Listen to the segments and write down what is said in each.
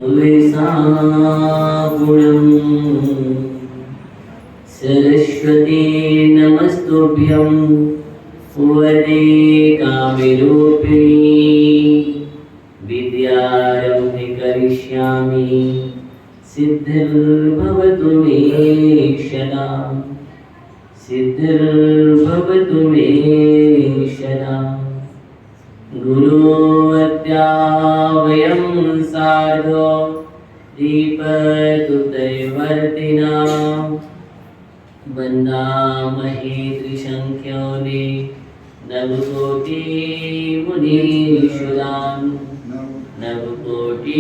गुणं सरस्वती नमस्तुभ्यं वदे कामरूपिणी विद्यारम्भे करिष्यामि सिद्धिर्भवतु मे सदा सिद्धिर्भवतु मे सदा गुरुवत्यावयं सार्धो दीपदुदयवर्तिना वन्दामहे त्रिसंख्योने नवकोटिमुनीश्वरान् नवकोटिमुनीश्वरान्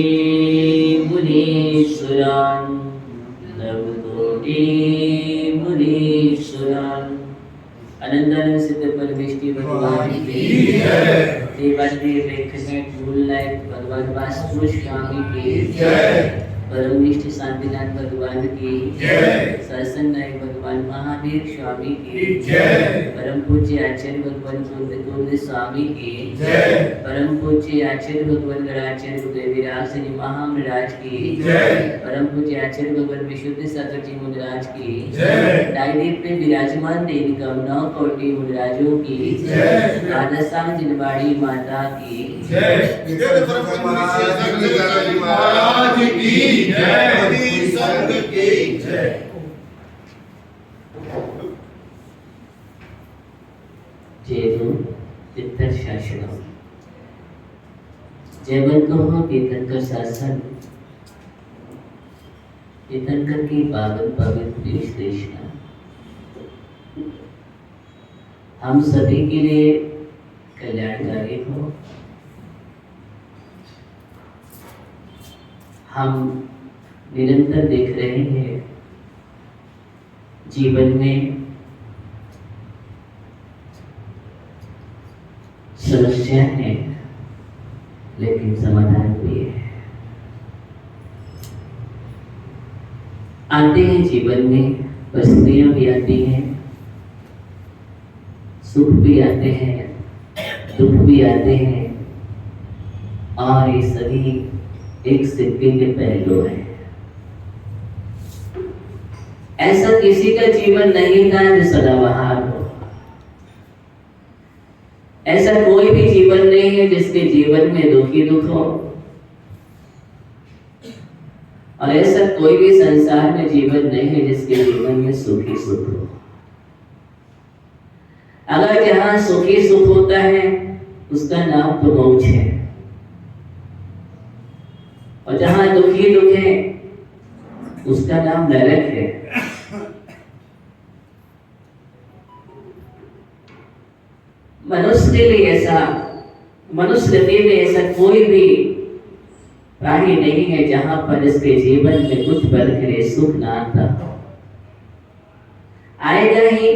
नवकोटिमुनीश्वरान् अनंतानंद सिद्ध परमेष्टि भगवान की जय। देवादेव प्रेक्षक मूलनायक भगवान वास्तु स्वामी की जय। परमनिष्ठ शांतिनाथ भगवान की जय। सरसन नायक भगवान महावीर स्वामी की जय। परम पूज्य आचार्य भगवान कुंद स्वामी की जय। परम पूज्य आचार्य भगवान गणाचार्य गुरुदेवराज जी महाराज की जय। परम पूज्य आचार्य भगवान विशुद्ध सागर जी महाराज की जय। दाईदीप में विराजमान देवी कमनौ कोटि मुनिराजों की जय। राजस्थान जिनवाड़ी माता की जय। महाराज की जय। संघ की जय। जय तीर्थंकर शासनम जयवंतो तीर्थंकर शासन तीर्थंकर की पावन पवित्र विश्लेषण हम सभी के लिए कल्याणकारी हो। हम निरंतर देख रहे हैं जीवन में समस्या है लेकिन समाधान भी है। आते हैं जीवन में परिस्थितियां भी आती हैं, सुख भी आते हैं, दुख भी आते हैं और ये सभी एक सिक्के के पहलू हैं। ऐसा किसी का जीवन नहीं था जो सदाबहार हो। ऐसा कोई भी जीवन नहीं है जिसके जीवन में दुख ही दुख हो और ऐसा कोई भी संसार में जीवन नहीं है जिसके जीवन में सुख ही सुख हो। अगर जहां सुख ही सुख होता है उसका नाम तो मोक्ष है और जहां दुख ही दुख है उसका नाम नरक है। मनुष्य के लिए ऐसा मनुष्य गति में ऐसा कोई भी प्राणी नहीं है जहां पर इसके जीवन में कुछ पल के लिए सुख ना आता हो। आएगा ही,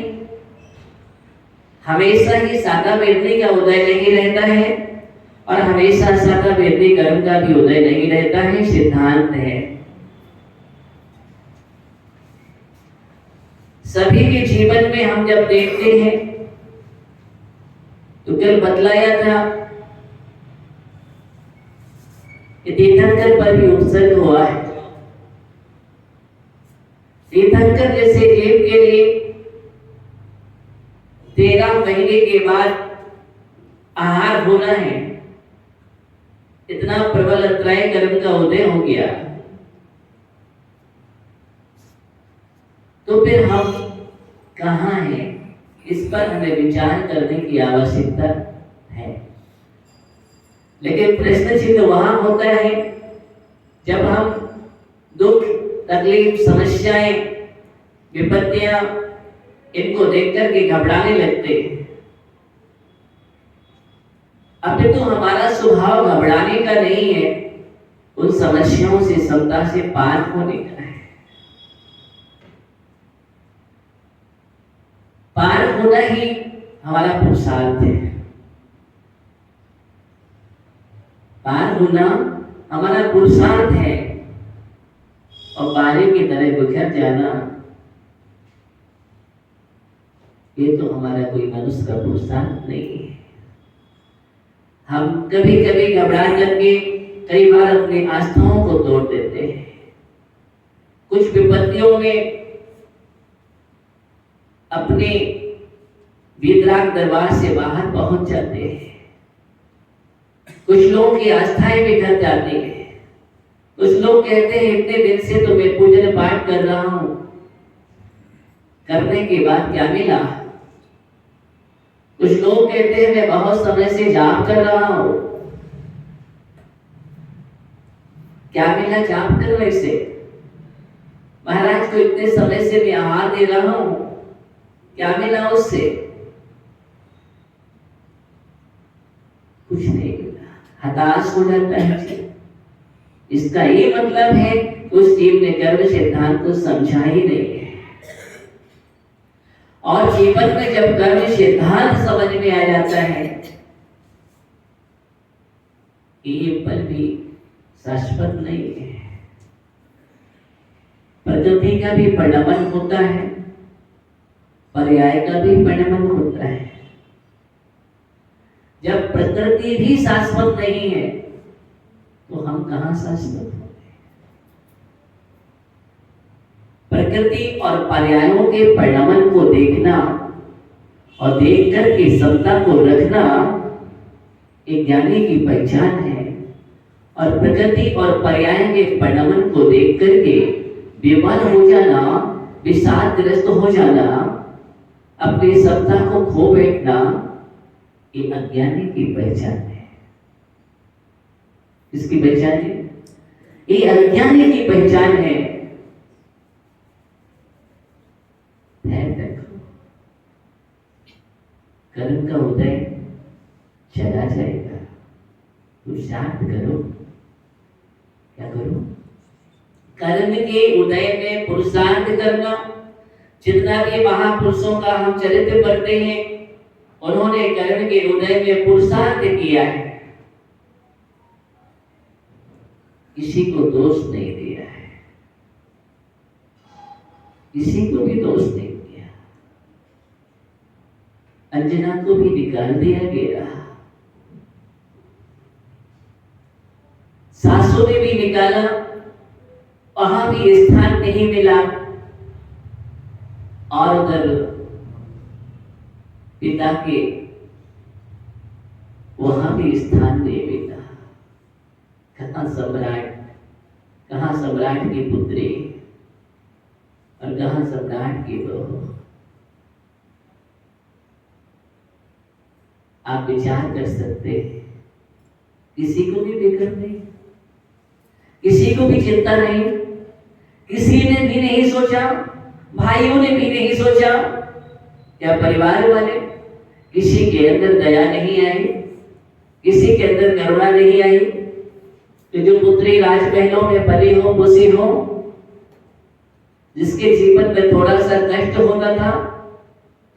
हमेशा ही सादा वेदनी का उदय नहीं रहता है और हमेशा सादा वेदनी कर्म का भी उदय नहीं रहता है। सिद्धांत है सभी के जीवन में हम जब देखते हैं तो कल बतलाया था कि तीर्थंकर पर भी उपसर्ग हुआ है। तीर्थंकर जैसे जीव के लिए 13 महीने के बाद आहार होना है, इतना प्रबल अत्रय कर्म का उदय हो गया। तो फिर हम कहाँ हैं, इस पर हमें विचार करने की आवश्यकता है। लेकिन प्रश्न चिन्ह वहां होता है जब हम दुख, तकलीफ, समस्याएं, विपत्तियां इनको देख करके घबराने लगते हैं। अभी तो हमारा स्वभाव घबराने का नहीं है, उन समस्याओं से क्षमता से पार होने का है। पार होना ही हमारा पुरुषार्थ है। पार होना हमारा पुरुषार्थ है और पानी की तरह बिखर जाना ये तो हमारा कोई मनुष्य का पुरुषार्थ नहीं है। हम कभी कभी घबरा करके कई बार अपनी आस्थाओं को तोड़ देते हैं, कुछ विपत्तियों में अपने वीतराग दरबार से बाहर पहुंच जाते हैं। कुछ लोगों की आस्थाएं बिखर जाती है। कुछ लोग कहते हैं इतने दिन से तो मैं पूजन पाठ कर रहा हूं, करने के बाद क्या मिला? कुछ लोग कहते हैं मैं बहुत समय से जाप कर रहा हूं, क्या मिला जाप करने से? महाराज को इतने समय से मैं आहार दे रहा हूं, क्या मिला उससे? कुछ नहीं मिला, हताश हो जाता है। इसका ये मतलब है उस जीव ने कर्म सिद्धांत को समझा ही नहीं है। और जीवन में जब कर्म सिद्धांत समझ में आ जाता है, ये पल भी शाश्वत नहीं है। प्रकृति का भी परिणमन होता है, पर्याय का भी परिणमन होता है। जब प्रकृति भी शाश्वत नहीं है तो हम कहां शाश्वत होंगे? प्रकृति और पर्यायों के परिणमन को देखना और देख करके समता को रखना एक ज्ञानी की पहचान है। और प्रकृति और पर्याय के परिणमन को देख करके विवल हो जाना, विषादग्रस्त हो जाना, अपनी समता को खो बैठना, ये अज्ञानी की पहचान है। इसकी पहचान है, ये अज्ञानी की पहचान है। कर्म का उदय चला जाएगा, पुरुषार्थ करो। क्या करो? कर्म के उदय में पुरुषार्थ करना। जितना भी महापुरुषों का हम चरित्र पढ़ते हैं, उन्होंने कर्म के उदय में पुरुषार्थ किया है, किसी को दोष नहीं दिया है, किसी को भी दोष नहीं दिया। अंजना को भी निकाल दिया गया, सासू ने भी निकाला, वहां भी स्थान नहीं मिला। और उधर पिता के वहां भी स्थान नहीं मिला। कहां सम्राट की पुत्री और कहां सम्राट की बहू। आप विचार कर सकते हैं, किसी को भी फिक्र नहीं, किसी को भी चिंता नहीं, किसी ने भी नहीं सोचा, भाइयों ने भी नहीं सोचा, क्या परिवार वाले, किसी के अंदर दया नहीं आई, किसी के अंदर करुणा नहीं आई। तो जो पुत्री राजमहलों में पली हो, बसी हो, जिसके जीवन में थोड़ा सा कष्ट होता था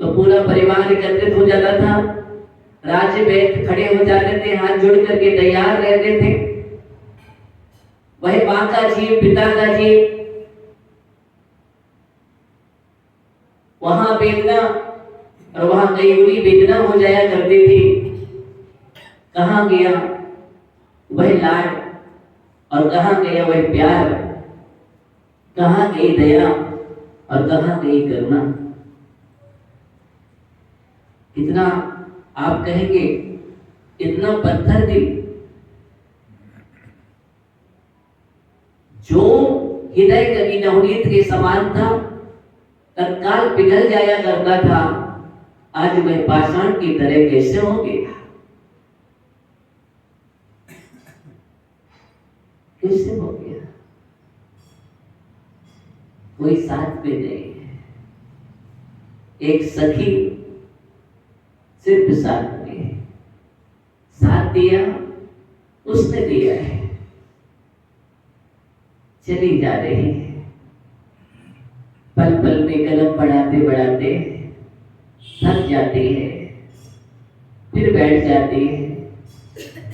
तो पूरा परिवार एकत्रित हो जाता था, राज्य में खड़े हो जाते थे, हाथ जोड़ करके तैयार रहते थे। वही माँ का जीव, पिता का जीव, वहां वेदना और वहां गई हुई वेदना हो जाया करती थी। कहां गया वह लाड और कहां गया वह प्यार, कहां गई दया और कहां गई करुणा? कितना आप कहेंगे इतना पत्थर दिल, जो हृदय कभी नवनीत के समान था, तत्काल पिघल जाया करता था, आज वह पाषाण की तरह कैसे हो गया? कैसे हो गया? कोई साथ में नहीं है, एक सखी सिर्फ साथ में है, साथ दिया उसने दिया है, चली जा रही है। पल पल में कलम बढ़ाते बढ़ाते थक जाती है, फिर बैठ जाती है,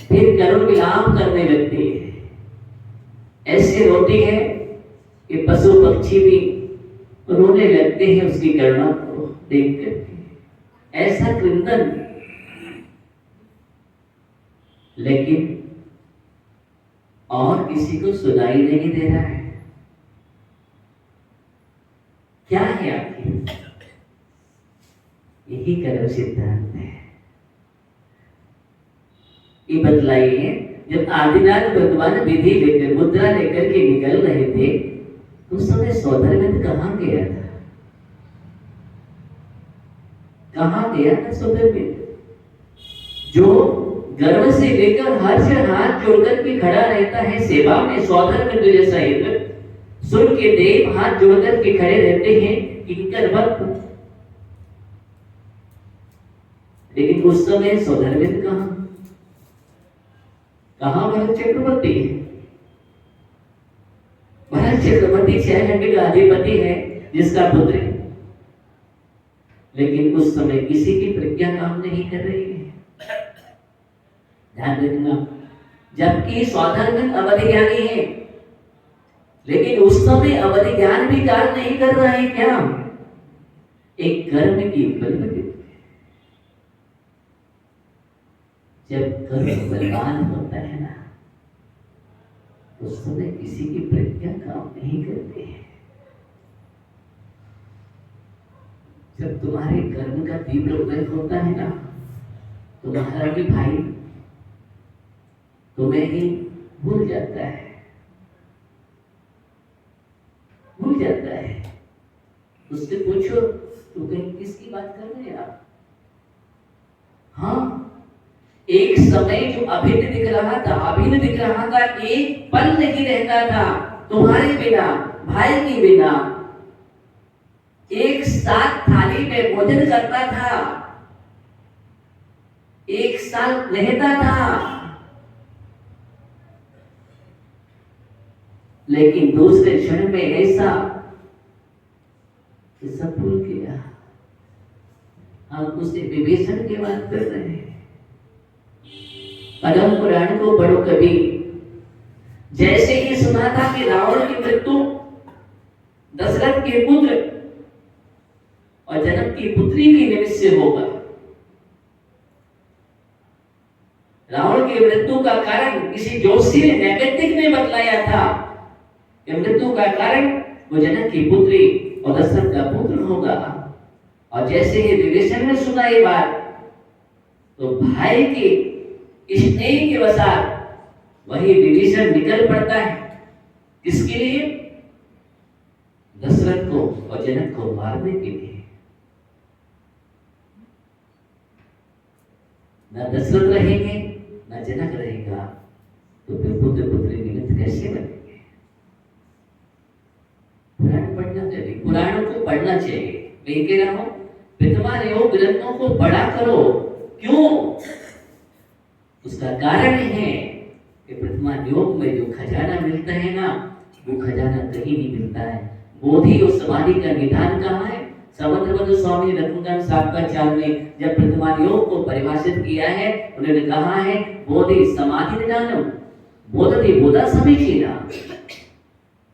फिर करुण विलाप करने लगती है। ऐसे रोती है कि पशु पक्षी भी रोने लगते हैं उसकी करुणा को देख करके। ऐसा क्रंदन। लेकिन और किसी को सुनाई नहीं दे रहा है। क्या है आखिर? यही कर्म सिद्धांत है। ये बतलाइए, जब आदिनाथ भगवान विधि लेकर मुद्रा लेकर के निकल रहे थे, उस समय सौधर्मित कहाँ गया था? कहाँ गया था सौधर्मित? जो गर्व से लेकर हर से हाथ जोड़कर के खड़ा रहता है सेवा में, सौधर्मित जैसा इंद्र सुर के देव हाथ जोड़कर के खड़े रहते हैं किंकर वक्त। लेकिन उस समय सौधर्मित कहाँ? कहाँ भरत चक्रवर्ती है? भरत चक्रवर्ती 6 घंटे का अधिपति है, जिसका पुत्र है। लेकिन उस समय किसी की प्रज्ञा काम नहीं कर रही है। ध्यान रखना, जबकि सौधर्मित अवधि ज्ञानी है, लेकिन उस समय अवधि ज्ञान भी कार्य नहीं कर रहा है। क्या? एक कर्म की बलवती। जब कर्म बलवान होता है ना, उस समय किसी की प्रज्ञा काम नहीं करती है। जब तुम्हारे कर्म का तीव्र उदय होता है ना, तुम्हारा भी भाई तुम्हें ही भूल जाता है, भूल जाता है। उससे पूछो, तू कहीं किसकी बात कर रहे हैं आप? हाँ, एक समय जो अभिन्न दिख रहा था, अभिन्न दिख रहा था, एक पल नहीं रहता था तुम्हारे बिना, भाई के बिना। एक साथ थाली में भोजन करता था, एक साथ रहता था, लेकिन दूसरे क्षण में ऐसा कि सब भूल गया। हम उसे विभीषण की बात कर रहे हैं। पद्म पुराण को पढ़ो कभी। जैसे ही सुना था कि रावण की मृत्यु दशरथ के पुत्र और जनक की पुत्री की निमित्त से होगा। रावण की मृत्यु का कारण किसी जोशी ने नैमित्तिक ने बतलाया था कि मृत्यु का कारण वो जनक की पुत्री और दशरथ का पुत्र होगा। और जैसे ही विभीषण ने सुना ये बात, तो भाई की स्नेह के वसात वही विभीषण निकल पड़ता है। किसके लिए? दशरथ को और जनक को मारने के लिए। न दशरथ रहेंगे न जनक रहेगा, तो फिर पुत्र पुत्री निमित्त कैसे बनेंगे? पुराण पढ़ना चाहिए, पुराणों को पढ़ना चाहिए। मैं कह रहा हूं, विद्वान योग ग्रंथों को पढ़ा करो। क्यों? उसका कारण है कि वर्तमान योग में जो खजाना मिलता है ना, वो खजाना कहीं नहीं मिलता है। बोधि और समाधि का निधान कहाँ है? समुद्रबंधु स्वामी रत्नकांत साक्षाचार्य ने जब वर्तमान योग को परिभाषित किया है, उन्होंने कहा है बोधि समाधि निधानम बोधति बोधा समीचीना।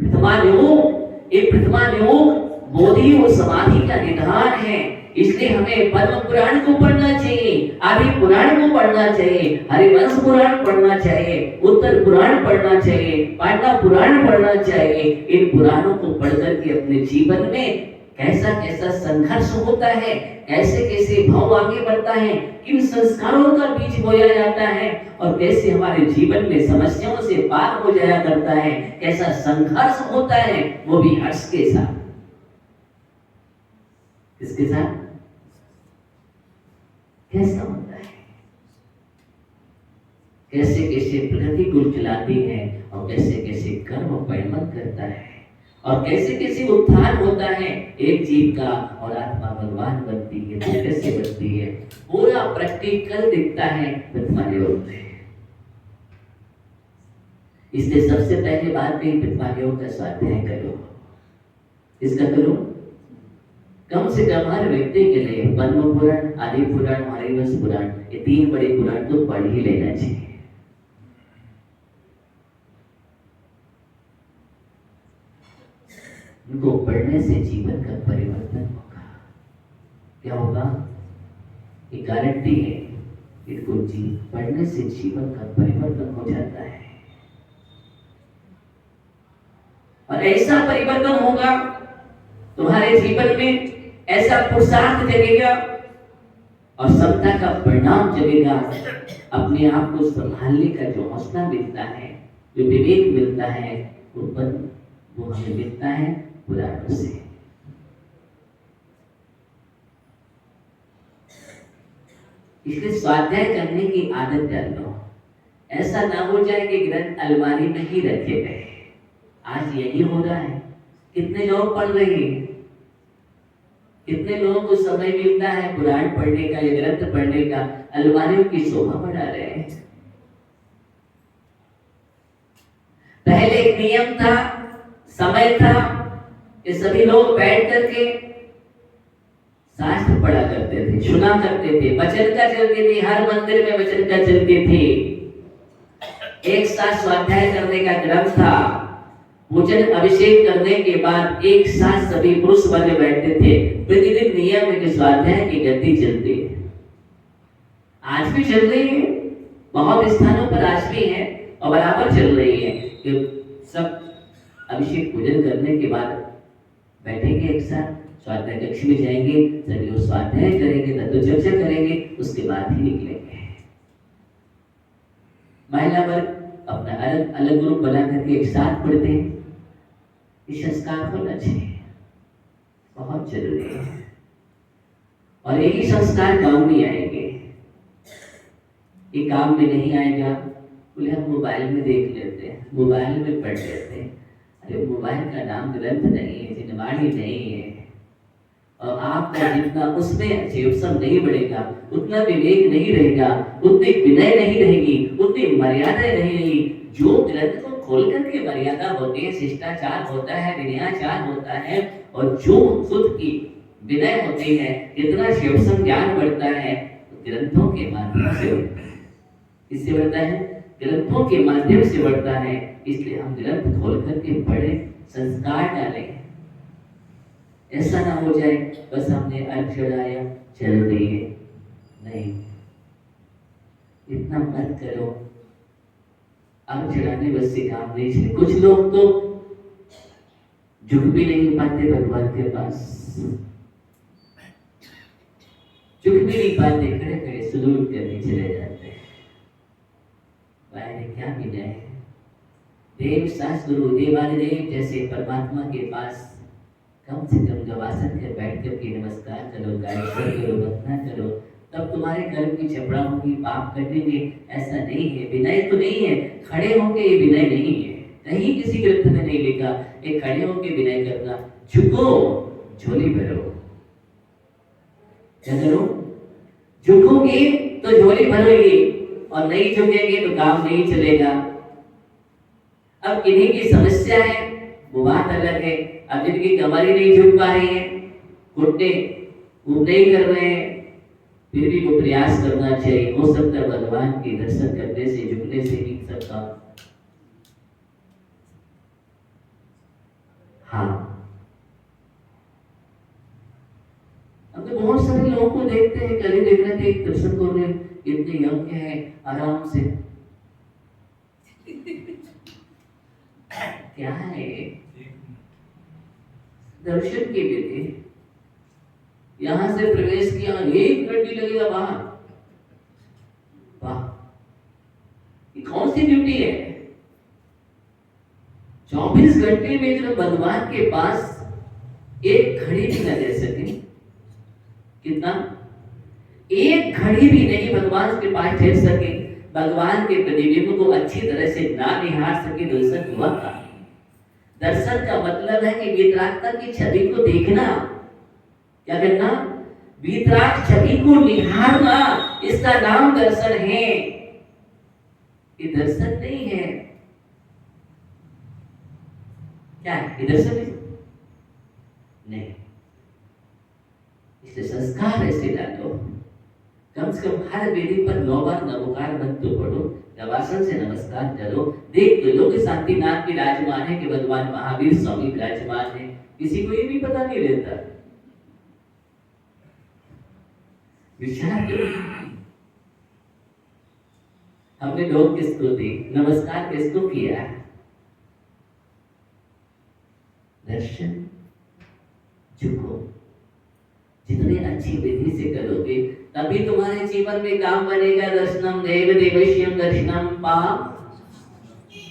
वर्तमान योग, एक वर्तमान योग बोधि और समाधि का निधान है। इसलिए हमें पद्म पुराण को पढ़ना चाहिए, आदि पुराण को पढ़ना चाहिए, हरिवंश पुराण पढ़ना चाहिए, उत्तर पुराण पढ़ना चाहिए, पांडव पुराण पढ़ना चाहिए। इन पुराणों को पढ़कर के अपने जीवन में कैसा कैसा संघर्ष होता है, कैसे कैसे भाव आगे बढ़ता है, किन संस्कारों का बीज बोया जाता है और कैसे हमारे जीवन में समस्याओं से पार हो जाया करता है, कैसा संघर्ष होता है, वो भी हर्ष के साथ। किसके साथ? कैसा होता है, कैसे कैसे प्रकृति को चलाती है और कैसे कैसे कर्म परिणत करता है और कैसे कैसे उत्थान होता है एक जीव का और आत्मा भगवान बनती है, तो कैसे बनती है, पूरा प्रैक्टिकल दिखता है वर्तमान योग में। इसलिए सबसे पहले बात कही वर्तमान योग का स्वाध्याय करो। इसका करो कम से कम हर व्यक्ति के लिए पद्म पुराण, आदि पुराण, हरिवंश पुराण, ये 3 बड़े पुराण तो पढ़ ही लेना चाहिए। इनको पढ़ने से जीवन का परिवर्तन होगा। क्या होगा? ये गारंटी है, इनको पढ़ने से जीवन का परिवर्तन हो जाता है। और ऐसा परिवर्तन होगा तुम्हारे जीवन में, ऐसा पुरुषार्थ जगेगा और समता का परिणाम जगेगा। अपने आप को संभालने का जो हौसला मिलता है, जो विवेक मिलता है, वो हमें मिलता है पुराणों से। इसलिए स्वाध्याय करने की आदत डाल लो। ऐसा ना हो जाए कि ग्रंथ अलमारी में ही रखे गए। आज यही हो रहा है। कितने लोग पढ़ रहे हैं, कितने लोगों को समय मिलता है पुराण पढ़ने का या ग्रंथ पढ़ने का, अलमारियों की शोभा बढ़ा रहे हैं। पहले एक नियम था, समय था कि सभी लोग बैठ करके शास्त्र पढ़ा करते थे, सुना करते थे, वचन का चलती थी, हर मंदिर में वचन का चलती थी। एक साथ स्वाध्याय करने का क्रम था। पूजन अभिषेक करने के बाद एक साथ सभी पुरुष वर्ग बैठते थे। प्रतिदिन नियम है कि स्वाध्याय की गति चलती है। आज भी चल रही है, बहुत स्थानों पर आज भी है और बराबर चल रही है कि सब अभिषेक पूजन करने के बाद बैठेंगे एक साथ, स्वाध्याय कक्ष में जाएंगे, सभी लोग स्वाध्याय करेंगे, तत्व चर्चा करेंगे, उसके बाद ही निकलेंगे। महिला वर्ग अपना अलग अलग ग्रुप बना करके एक साथ पढ़ते हैं। ये संस्कार होना चाहिए, बहुत जरूरी है। और यही संस्कार काम में आएंगे। ये काम में नहीं आएगा बोले हम मोबाइल में देख लेते हैं, मोबाइल में पढ़ लेते हैं। अरे मोबाइल का नाम ग्रंथ नहीं है, जिनवाणी नहीं है। और आपका जितना उसमें जीवसम नहीं बढ़ेगा, उतना विवेक नहीं रहेगा, उतनी विनय नहीं रहेगी, उतनी मर्यादा नहीं रहेगी। जो ग्रंथ को खोल करके मर्यादा होती है, शिष्टाचार होता है, विनयाचार होता है, और जो खुद की विनय होती है, इतना शिवसम ज्ञान बढ़ता है, ग्रंथों के माध्यम से बढ़ता है। इससे बढ़ता है, ग्रंथों के माध्यम से बढ़ता है। इसलिए हम ग्रंथ खोल करके पढ़े, संस्कार डालें। ऐसा ना हो जाए बस हमने अर्घ चढ़ाया चल रही है, नहीं, इतना मत करो। अर्घ चढ़ाने बस से काम नहीं चले। कुछ लोग तो झुक भी नहीं पाते भगवान के पास, झुक भी नहीं पाते, खड़े खड़े सलूट करके चले जाते हैं। क्या विनय है। देव शास्त्र गुरु देवादिदेव जैसे परमात्मा के पास कम से कम गवासन कर बैठ करके नमस्कार करो, गायत्री करो, वंदना करो, तब तुम्हारे कर्म की चपड़ा होगी, पाप कटेंगे। ऐसा नहीं है, विनय तो नहीं है। खड़े होके ये विनय नहीं है, कहीं किसी ग्रंथ में नहीं लिखा ये खड़े होके विनय करना। झुको, झोली भरो। क्या करो? झुकोगे तो झोली भरोगी, और नहीं झुकेंगे तो काम नहीं चलेगा। अब इन्हीं की समस्या है, वो बात अलग है। अब जिनकी कमर ही नहीं झुक पा रही है, घुटने नहीं कर रहे हैं, फिर भी वो प्रयास करना चाहिए। हो सकता है भगवान के दर्शन करने से, झुकने से ही सकता। हाँ, अब तो बहुत सारे लोगों को देखते हैं, कल ही देख रहे थे, एक दर्शन कर रहे, इतने यंग है, आराम से। क्या है दर्शन के लिए? यहां से प्रवेश किया, 1 घंटे लगेगा बाहर। वाह, ये कौन सी ड्यूटी है? 24 घंटे में जब भगवान के पास एक घड़ी भी न दे सके, कितना? 1 घड़ी भी नहीं भगवान के पास ठहर सके, भगवान के प्रतिबिंब को अच्छी तरह से ना निहार सके, दर्शन हुआ था। दर्शन का मतलब है कि वितरागता की छवि को देखना। क्या करना? वितराग छवि को निहारना, इसका नाम दर्शन है। ये दर्शन नहीं है। क्या है ये? दर्शन नहीं। इसलिए संस्कार ऐसे डालो, कम से कम हर वेदी पर 9 बार नमोकार मंत्र पढ़ो, नवासन से नमस्कार करो। देख तो लो कि शांतिनाथ विराजमान है, कि भगवान महावीर स्वामी विराजमान है। किसी को ये भी पता नहीं रहता। विचार करो, हमने लोग किसको दी, नमस्कार किसको किया? दर्शन झुको, जितने अच्छी विधि से करोगे तभी तुम्हारे जीवन में काम बनेगा। दर्शनम देव देवश्यम दर्शनम पाप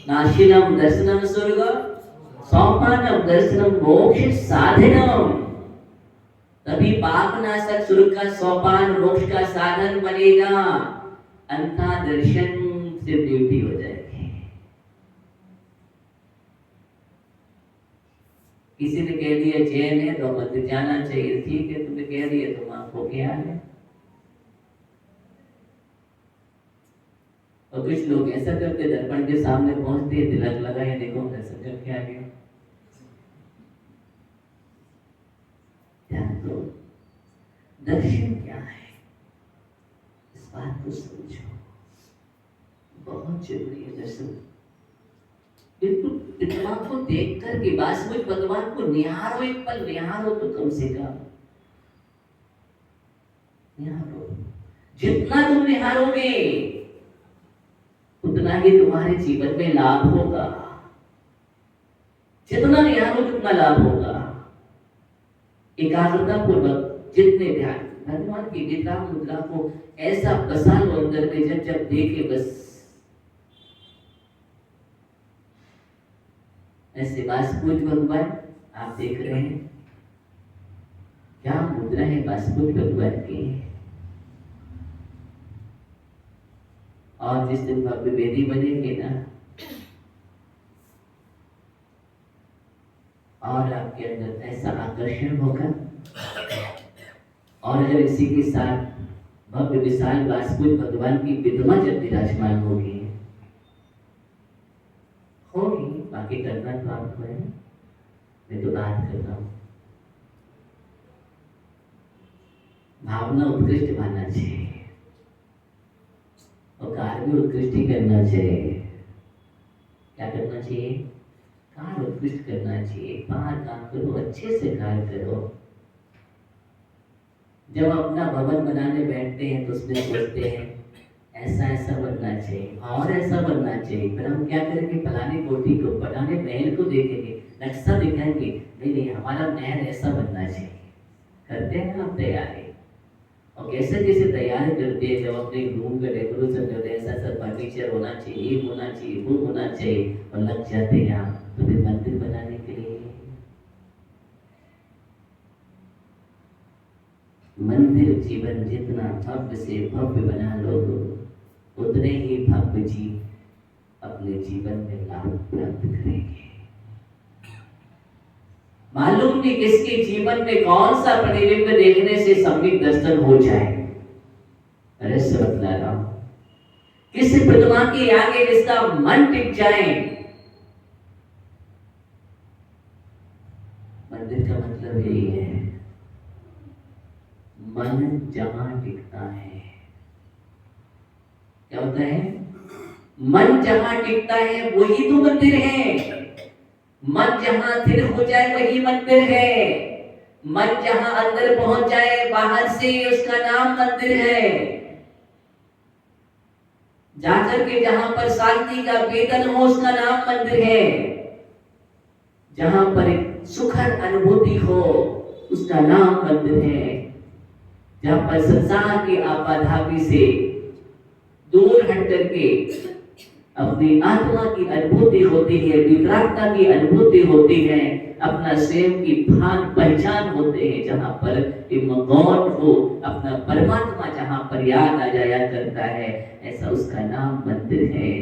नाशिनम दर्शनम स्वर्ग सोपानम दर्शनम मोक्ष साधनम। तभी पाप नाशक स्वर्ग का सोपान मोक्ष का साधन बनेगा। अंधा दर्शन से ड्यूटी हो जाएगी। किसी ने कह दिया जैन है तो मंदिर जाना चाहिए, ठीक है, तुम्हें कह दिया तो आपको क्या है। और कुछ लोग ऐसा करते, दर्पण के सामने पहुंचते तिलक लगाए, देखो ऐसा करके आ गया। ध्यान दो, दर्शन क्या है इस बात को समझो, बहुत जरूरी है दर्शन। बिल्कुल भगवान को देख करके बस मुझ भगवान को निहारो, एक पल निहारो तो कम से कम निहारो। जितना तुम निहारोगे उतना ही तुम्हारे जीवन में लाभ होगा। जितना निहारो उतना लाभ होगा। एकाग्रता पूर्वक जितने ध्यान भगवान की विद्या मुद्रा को ऐसा बसा लो अंदर में, जब जब देखे बस ऐसे वासुदेव भगवान आप देख रहे हैं, क्या मुद्रा है वासुदेव भगवान की। और जिस दिन भव्य वेदी बनेगी ना, और आपके अंदर ऐसा आकर्षण होगा, और अगर इसी के साथ भव्य विशाल वासुदेव भगवान की विधवा जब विराजमान होगी, बाकी करना तो आपको है, मैं तो बात कर रहा हूं। भावना उत्कृष्ट बनना चाहिए और कार्य भी उत्कृष्ट ही करना चाहिए। क्या करना चाहिए? कार्य उत्कृष्ट करना चाहिए। बाहर काम करो, अच्छे से कार्य करो। जब अपना भवन बनाने बैठते हैं तो उसमें सोचते हैं ऐसा ऐसा बनना चाहिए और ऐसा बनना चाहिए, फिर हम क्या करेंगे, फलाने कोठी को फलाने महल को देखेंगे, नक्शा दिखाएंगे, नहीं नहीं हमारा महल ऐसा बनना चाहिए। करते हैं आप तैयारी, और कैसे कैसे तैयारी करते हैं। जब अपने रूम का डेकोरेशन करते हैं, ऐसा ऐसा फर्नीचर होना चाहिए, ये होना चाहिए, वो होना चाहिए, और लग जाते हैं आप तो फिर मंदिर बनाने के लिए। मंदिर जीवन जितना भव्य से भव्य बना लो, उतने ही भव्य जीव अपने जीवन में लाभ प्राप्त करेंगे। मालूम नहीं किसके जीवन में कौन सा प्रतिबिंब देखने से सम्यक दर्शन हो जाए। रहस्य बतला रहा हूं, किसी प्रतिमा के आगे जिसका मन टिक जाए। मंदिर का मतलब यही है, मन जहां टिकता है, क्या होता है? मन जहां टिकता है वही तो मंदिर है। मन जहां स्थिर हो जाए वही मंदिर है। मन जहां अंदर पहुंच जाए बाहर से, उसका नाम मंदिर है। जाकर के जहां पर शांति का वेदन हो, उसका नाम मंदिर है। जहां पर सुखद अनुभूति हो, उसका नाम मंदिर है। जहां पर संसार की आपाधापी से दूर हट करके अपनी आत्मा की अनुभूति होती है, वितरागता की अनुभूति होती है, अपना स्वयं की भान पहचान होते हैं। जहां पर गॉड हो, अपना परमात्मा जहां पर याद आ जाया करता है, ऐसा उसका नाम मंदिर है।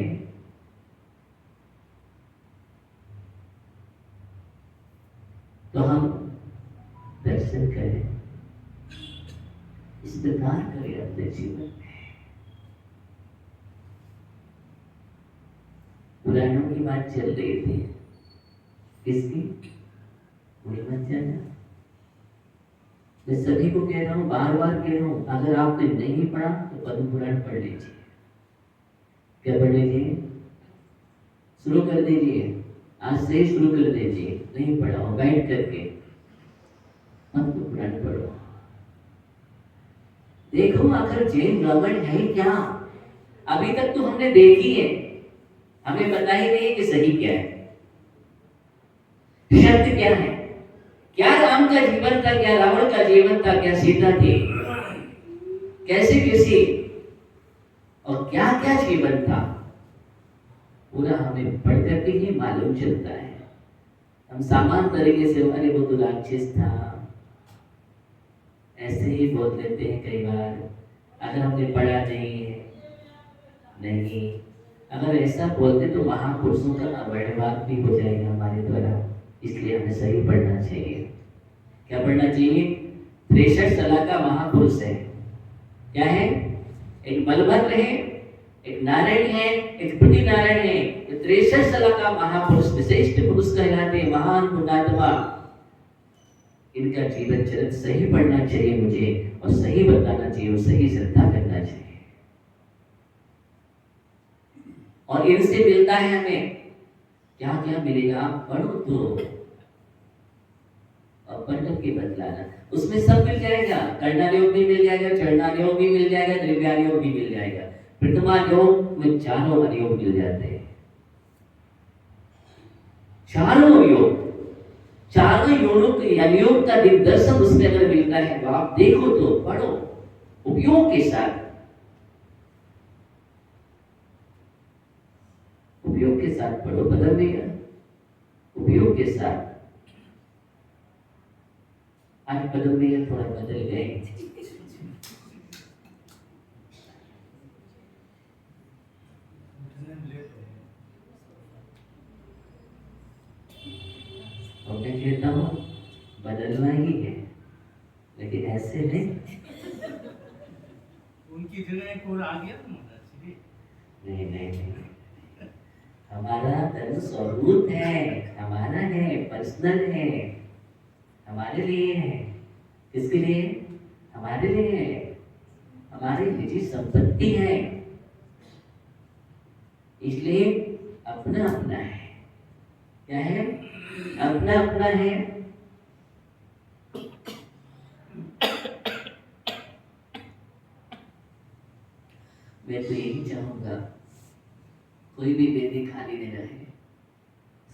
तो हम दर्शन करें, इस प्रकार करें अपने जीवन में। पुराणों की बात चल रही थी, किसकी? भूल मत जाना। मैं सभी को कह रहा हूं, बार बार कह रहा हूं, अगर आपने नहीं पढ़ा तो पद्म पुराण पढ़ लीजिए। क्या पढ़ लीजिए? शुरू कर दीजिए, आज से ही शुरू कर दीजिए। नहीं पढ़ा हो बैठ करके पद्म पुराण पढ़ो। देखो आखिर जैन ब्राह्मण है क्या। अभी तक तो हमने देखी है, हमें पता ही नहीं कि सही क्या है। शब्द क्या है? क्या राम का जीवन था, क्या रावण का जीवन था, क्या सीता थी, कैसे किसी और क्या क्या जीवन था, पूरा हमें पढ़ करके ही मालूम चलता है। हम सामान्य तरीके से अरे वो तो राक्षस था ऐसे ही बोल देते हैं कई बार, अगर हमने पढ़ा नहीं है। नहीं, अगर ऐसा बोलते तो महापुरुषों का अवहेलना भी हो जाएगा हमारे द्वारा, इसलिए हमें सही पढ़ना चाहिए। क्या पढ़ना चाहिए? 63 साल का महापुरुष है। क्या है? एक बलभद्र है, एक नारायण है, एक पति नारायण है। 63 साल का महापुरुष, विशिष्ट पुरुष कहलाते हैं, महान पुण्यात्मा। इनका जीवन चरित्र सही पढ़ना चाहिए मुझे, और सही बताना चाहिए, और सही श्रद्धा करना चाहिए। और इनसे मिलता है हमें क्या क्या मिलेगा? आप पढ़ो तो, और पढ़ के बतलाना। उसमें सब मिल जाएगा, कर्णा योग भी मिल जाएगा, चरणा योग भी मिल जाएगा, द्रव्या योग भी मिल जाएगा। प्रथमा योग में चारों योग मिल जाते हैं। चारों योग, चारों योग का दिग्दर्शन उसमें अगर मिलता है तो आप देखो तो पढ़ो उपयोग के साथ, उपयोग के साथ पढ़ो। बदल देगा उपयोग के साथ। आज बदल देगा, थोड़ा बदल गए। और मैं कहता हूँ बदलना ही है, लेकिन ऐसे नहीं। उनकी जगह एक और आ गया तो नहीं नहीं नहीं, हमारा धर्म स्वरूप है, हमारा है, पर्सनल है, हमारे लिए है। किसके लिए? हमारे लिए है, हमारी निजी संपत्ति है, इसलिए अपना अपना है। क्या है? अपना अपना है। मैं तो यही चाहूंगा कोई भी वेदी खाली नहीं रहे,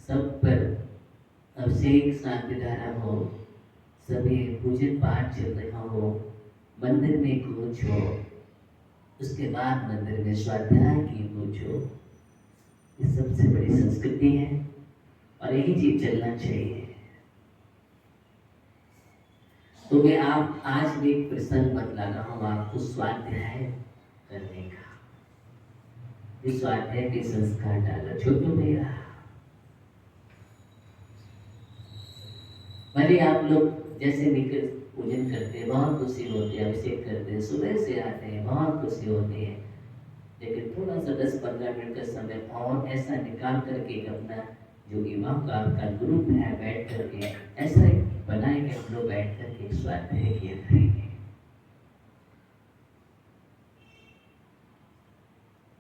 सब पर अभिषेक शांति धारा हो, सभी पूजन पाठ चल रहा हो, मंदिर में कूच हो, उसके बाद मंदिर में स्वाध्याय की कूच हो। ये सबसे बड़ी संस्कृति है और यही चीज चलना चाहिए। तो मैं आप आज भी प्रसंग बतला रहा हूँ आपको स्वाध्याय करने का। इस स्वाध्याय के संस्कार डाला छोटू मेरा। भले आप लोग जैसे निकल पूजन करते हैं, बहुत खुशी होती है, अभिषेक करते हैं, सुबह से आते हैं, बहुत खुशी होती है, लेकिन थोड़ा सा 10-15 मिनट का समय और ऐसा निकाल करके अपना जो इमाम का आपका ग्रुप है बैठ करके ऐसा बनाएंगे, हम लोग बैठ करके स्वाध्याय किया करेंगे।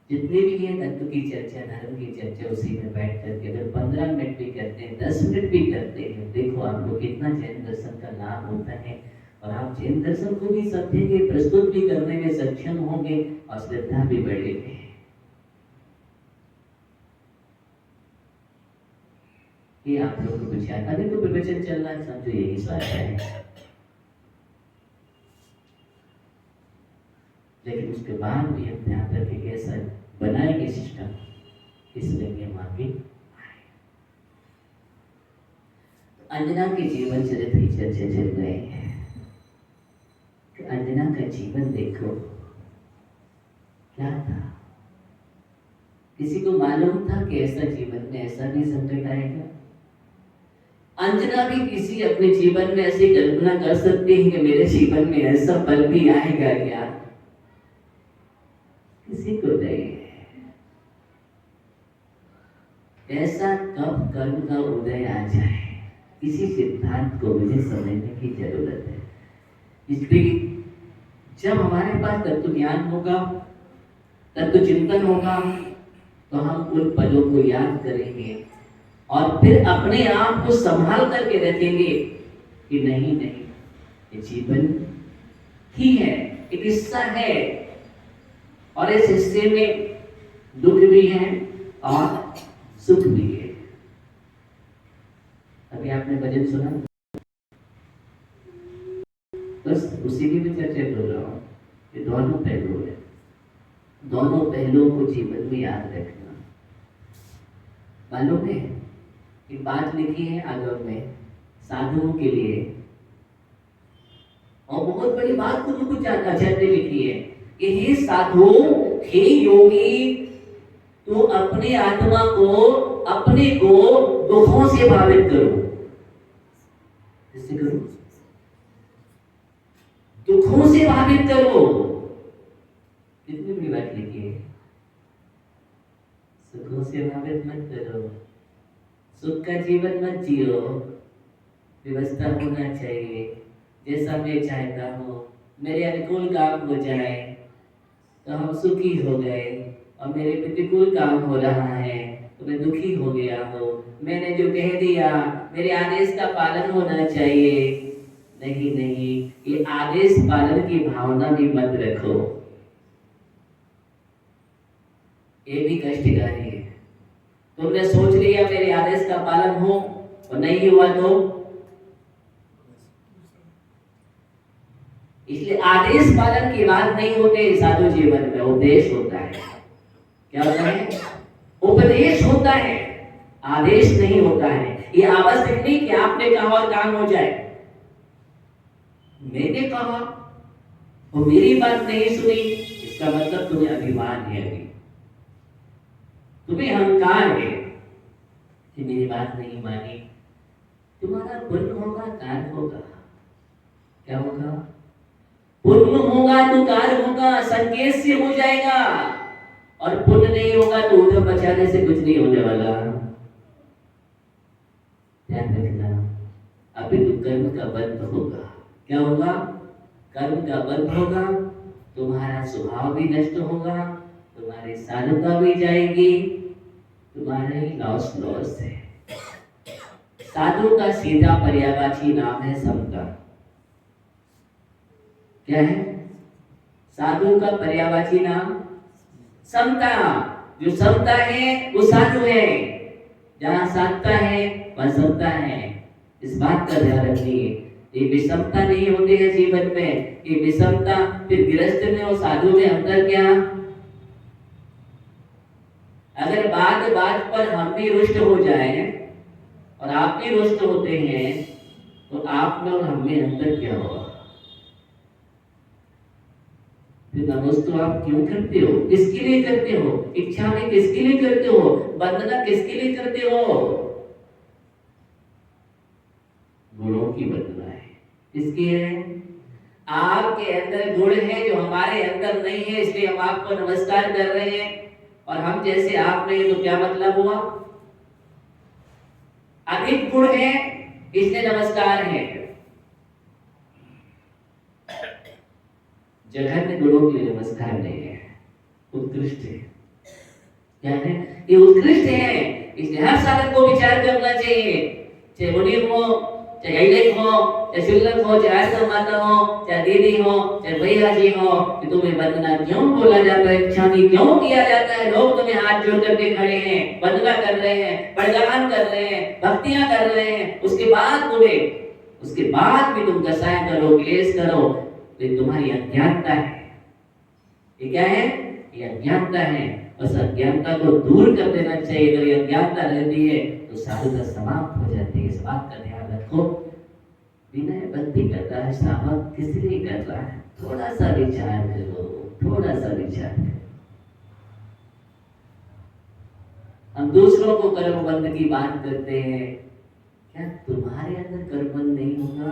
जितने भी ये तत्व की चर्चा, धर्म की चर्चा, उसी में बैठ करके अगर 15 मिनट भी करते हैं, 10 मिनट भी करते हैं, देखो आपको कितना जैन दर्शन का लाभ होता है। और आप जैन दर्शन को भी समझेंगे, प्रस्तुत भी करने में सक्षम होंगे और श्रद्धा भी बढ़ेगी। ये आप लोग को विचार, अभी तो प्रवचन चल रहा है, समझो यही स्वाध्याय है। लेकिन उसके बाद भी हम ध्यान रखें कैसा बनाएंगे सिस्टम, इसलिए हम आगे आए। अंजना के जीवन चरित्र की चर्चा चल रही है। अंजना का जीवन देखो क्या था। किसी को मालूम था कि ऐसा जीवन में ऐसा भी संकट आएगा? अंजना भी किसी अपने जीवन में ऐसी कल्पना कर सकती है कि मेरे जीवन में ऐसा पल भी आएगा क्या? किसी को नहीं। ऐसा कब कर्म का उदय आ जाए, इसी सिद्धांत को मुझे समझने की जरूरत है। इसलिए जब हमारे पास तत्व ज्ञान होगा, तत्व चिंतन होगा, तो हम उन पलों को याद करेंगे और फिर अपने आप को संभाल करके रखेंगे कि नहीं नहीं, ये जीवन ही है, एक हिस्सा है, और इस हिस्से में दुख भी है और सुख भी है। अभी आपने भजन सुना, बस उसी की भी चर्चा कर रहा हूँ। ये दोनों पहलू है, दोनों पहलुओं को जीवन में याद रखना। मालूम है एक बात लिखी है आगम में साधुओं के लिए, और बहुत बड़ी बात को कुछ आचार्य ने लिखी है कि हे साधु, हे योगी, तू अपनी आत्मा को, अपने को दुखों से भावित करो। कैसे करो? दुखों से भावित करो। कितनी बड़ी बात लिखी है। सुखों से भावित मत करो, सुख का जीवन मत जियो। व्यवस्था होना चाहिए, जैसा मैं चाहता हूँ मेरे अनुकूल काम हो जाए तो हम सुखी हो गए, और मेरे प्रतिकूल काम हो रहा है तो मैं दुखी हो गया हूँ। मैंने जो कह दिया मेरे आदेश का पालन होना चाहिए। नहीं नहीं, ये आदेश पालन की भावना भी मत रखो, ये भी कष्टकारी है। तुमने सोच लिया मेरे आदेश का पालन हो और नहीं हुआ तो, इसलिए आदेश पालन की बात नहीं होते साधु जीवन में, उपदेश होता है। क्या होता है? उपदेश होता है, आदेश नहीं होता है। ये आवश्यक नहीं कि आपने कहा और काम हो जाए। मैंने कहा वो मेरी बात नहीं सुनी, इसका मतलब तुम्हें अभिमान है, अभी तुम्हें अहंकार है कि मेरी बात नहीं मानी। तुम्हारा पुण्य होगा, कार्य होगा। क्या होगा? पुण्य होगा तो कार्य होगा, संकेत से हो जाएगा। और पुण्य नहीं होगा तो उधर बचाने से कुछ नहीं होने वाला। ध्यान रखना, अभी तो कर्म का बंध होगा। क्या होगा? कर्म का बंध होगा, तुम्हारा स्वभाव भी नष्ट होगा, तुम्हारी साधुता भी जाएगी, तुम्हारा ही लॉस लॉस है। साधु का सीधा पर्यायवाची नाम है समता। क्या है? साधु का पर्यायवाची नाम समता। जो समता है वो साधु है, जहां साधता है वह समता है। इस बात का ध्यान रखिए। ये विषमता नहीं होती है जीवन में, ये विषमता फिर गृहस्थ में और साधु में अंतर क्या? अगर बात बात पर हम भी रुष्ट हो जाए और आप भी रुष्ट होते हैं तो आप में और हम में अंतर क्या होगा? फिर नमस्ते आप क्यों करते हो? किसके लिए करते हो? इच्छा में किसके लिए करते हो? वंदना किसके लिए करते हो? गुणों की वंदना है। किसकी है? आपके अंदर गुण है जो हमारे अंदर नहीं है, इसलिए हम आपको नमस्कार कर रहे हैं। और हम जैसे आप नहीं तो क्या मतलब हुआ? अधिक गुण है इसलिए नमस्कार है। जघन्य गुणों के लिए नमस्कार नहीं है, उत्कृष्ट है। क्या है? ये उत्कृष्ट है, इसलिए हर साधक को विचार करना चाहिए। चाहे मुनि हो, चाहे ऐलक हो, चाहे शुल्लक हो, चाहे आश्रम माता हो, चाहे दीदी हो, चाहे भैया जी हो, कि तुम्हें वंदना क्यों बोला जाता है, क्षामी क्यों किया जाता है? लोग तुम्हें हाथ जोड़ करके खड़े हैं, वंदना कर रहे हैं, बड़गान कर रहे हैं, भक्तियां कर रहे हैं, उसके बाद भी तुम कसाय करो, क्लेश करो, तो ये तुम्हारी अज्ञानता है। ये क्या है? ये अज्ञानता है। उस अज्ञानता को दूर कर देना चाहिए। अगर ये अज्ञानता रहती है तो साधुता समाप्त हो जाती है। इस बात का ध्यान रखो। विनय भक्ति कर रहा है, श्रावक किस लिए कर रहा है? थोड़ा सा विचार करो, थोड़ा सा विचार करो। हम दूसरों को कर्मबंध की बात करते हैं, क्या तुम्हारे अंदर कर्मबंध नहीं होगा?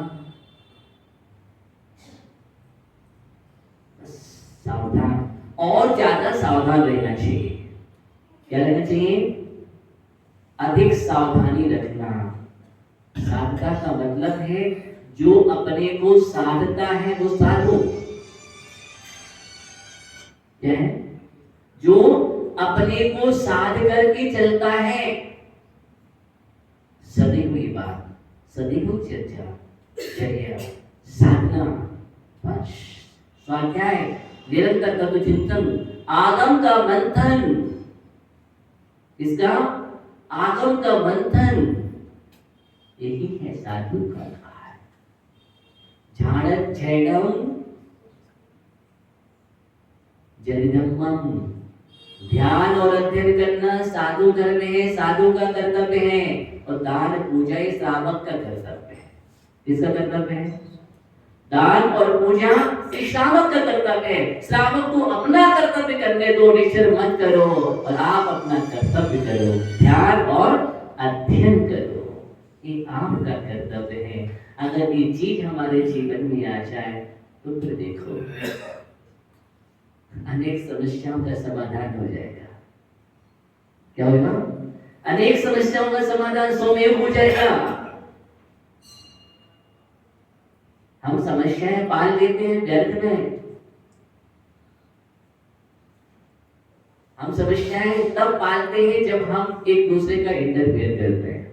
सावधान, और ज्यादा सावधान रहना चाहिए। क्या रहना चाहिए? अधिक सावधानी रखना। साधका का मतलब है जो अपने को साधता है वो साधु। क्या है? जो अपने को साध करके चलता है। सदैव ये बात, सदैव चर्चा, साधना, स्वाध्याय, निरंतर तत्व चिंतन, आगम का मंथन। इसका आगम का मंथन, यही है साधु का कार्य। झाड़त झैडम जरिधम्मम, ध्यान और अध्ययन करना साधु धर्म है, साधु का कर्तव्य है। और दान पूजा ही श्रावक का कर्तव्य है। किसका कर्तव्य है? दान और पूजा श्रावक का कर्तव्य है। श्रावक को अपना कर्तव्य करने दो, निश्चय मत करो, और आप अपना कर्तव्य करो, ध्यान और अध्ययन करो, ये आपका कर्तव्य है। अगर ये चीज हमारे जीवन में आ जाए तो फिर देखो अनेक समस्याओं का समाधान हो जाएगा। क्या होगा? अनेक समस्याओं का समाधान स्वयं हो जाएगा। हम समस्याएं पाल लेते हैं व्यर्थ में। हम समस्याएं तब पालते हैं जब हम एक दूसरे का इंटरफेयर करते हैं,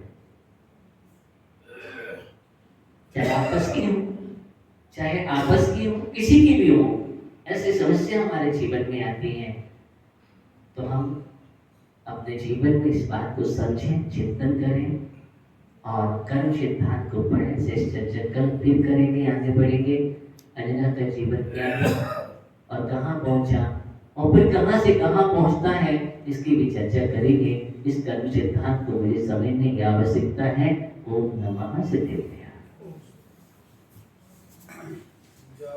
चाहे आपस की हो, चाहे आपस की हो, किसी की भी हो। ऐसी समस्या हमारे जीवन में आती हैं तो हम अपने जीवन में इस बात को समझें, चिंतन करें और कर्म सिद्धांत को पढ़ें, से कल फिर करेंगे, आगे बढ़ेंगे। अंजना का जीवन क्या है और कहाँ पहुंचा और फिर कहाँ से कहाँ पहुंचता है, इसकी भी चर्चा करेंगे। इस कर्म सिद्धांत को मुझे समझने की आवश्यकता है। ओम नमः सिद्धाय।